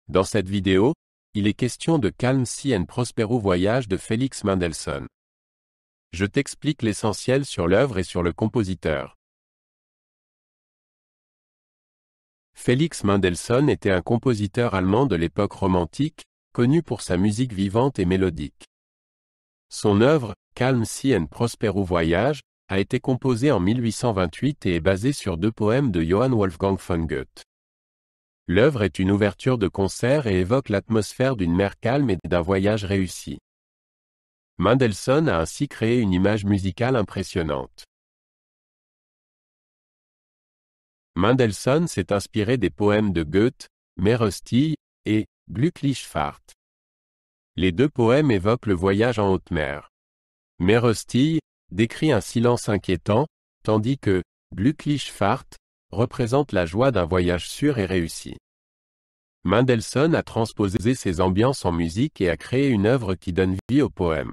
Dans cette vidéo, il est question de Calm Sea and Prospero Voyage de Felix Mendelssohn. Je t'explique l'essentiel sur l'œuvre et sur le compositeur. Felix Mendelssohn était un compositeur allemand de l'époque romantique, connu pour sa musique vivante et mélodique. Son œuvre, Calm Sea and Prospero Voyage, a été composée en 1828 et est basée sur deux poèmes de Johann Wolfgang von Goethe. L'œuvre est une ouverture de concert et évoque l'atmosphère d'une mer calme et d'un voyage réussi. Mendelssohn a ainsi créé une image musicale impressionnante. Mendelssohn s'est inspiré des poèmes de Goethe, Meeresstieg et Glückliche Fahrt. Les deux poèmes évoquent le voyage en haute mer. Meeresstieg décrit un silence inquiétant, tandis que Glückliche Fahrt représente la joie d'un voyage sûr et réussi. Mendelssohn a transposé ces ambiances en musique et a créé une œuvre qui donne vie au poème.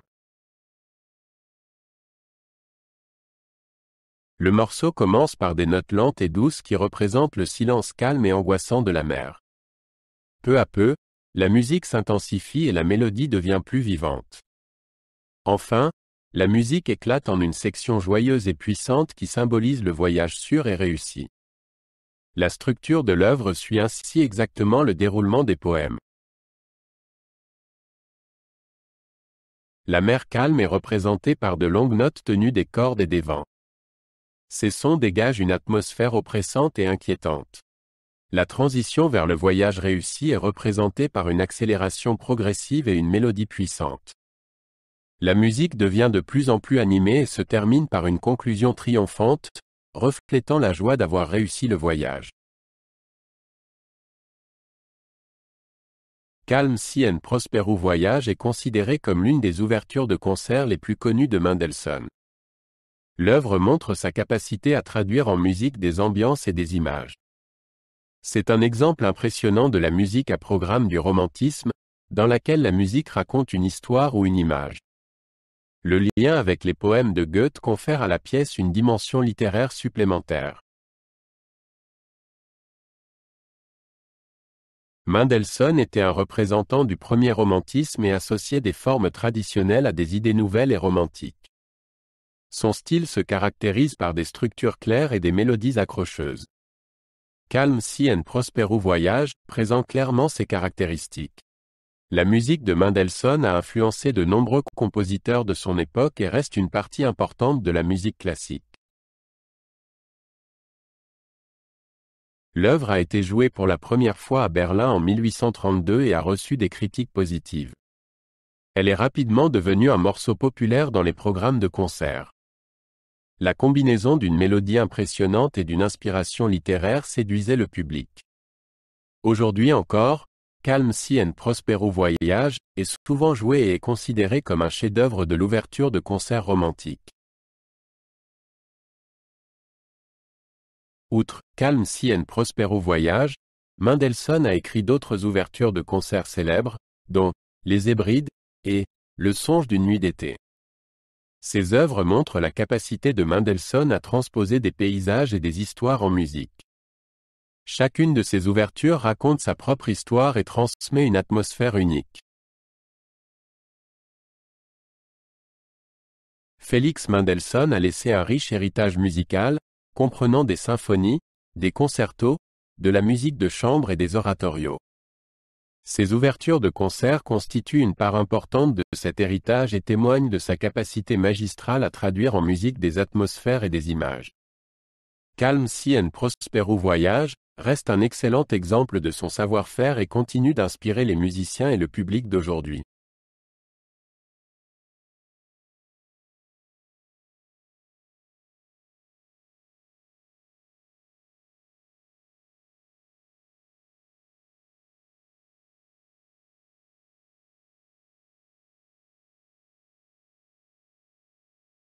Le morceau commence par des notes lentes et douces qui représentent le silence calme et angoissant de la mer. Peu à peu, la musique s'intensifie et la mélodie devient plus vivante. Enfin, la musique éclate en une section joyeuse et puissante qui symbolise le voyage sûr et réussi. La structure de l'œuvre suit ainsi exactement le déroulement des poèmes. La mer calme est représentée par de longues notes tenues des cordes et des vents. Ces sons dégagent une atmosphère oppressante et inquiétante. La transition vers le voyage réussi est représentée par une accélération progressive et une mélodie puissante. La musique devient de plus en plus animée et se termine par une conclusion triomphante, reflétant la joie d'avoir réussi le voyage. Calm Sea and Prospero Voyage est considéré comme l'une des ouvertures de concert les plus connues de Mendelssohn. L'œuvre montre sa capacité à traduire en musique des ambiances et des images. C'est un exemple impressionnant de la musique à programme du romantisme, dans laquelle la musique raconte une histoire ou une image. Le lien avec les poèmes de Goethe confère à la pièce une dimension littéraire supplémentaire. Mendelssohn était un représentant du premier romantisme et associait des formes traditionnelles à des idées nouvelles et romantiques. Son style se caractérise par des structures claires et des mélodies accrocheuses. Calm Sea and Prospero Voyage présente clairement ces caractéristiques. La musique de Mendelssohn a influencé de nombreux compositeurs de son époque et reste une partie importante de la musique classique. L'œuvre a été jouée pour la première fois à Berlin en 1832 et a reçu des critiques positives. Elle est rapidement devenue un morceau populaire dans les programmes de concert. La combinaison d'une mélodie impressionnante et d'une inspiration littéraire séduisait le public. Aujourd'hui encore, Calm Sea and Prospero Voyage est souvent joué et est considéré comme un chef-d'œuvre de l'ouverture de concerts romantiques. Outre Calm Sea and Prospero Voyage, Mendelssohn a écrit d'autres ouvertures de concerts célèbres, dont Les Hébrides et Le songe d'une nuit d'été. Ces œuvres montrent la capacité de Mendelssohn à transposer des paysages et des histoires en musique. Chacune de ces ouvertures raconte sa propre histoire et transmet une atmosphère unique. Felix Mendelssohn a laissé un riche héritage musical, comprenant des symphonies, des concertos, de la musique de chambre et des oratorios. Ces ouvertures de concert constituent une part importante de cet héritage et témoignent de sa capacité magistrale à traduire en musique des atmosphères et des images. Calm Sea and Prospero Voyage reste un excellent exemple de son savoir-faire et continue d'inspirer les musiciens et le public d'aujourd'hui.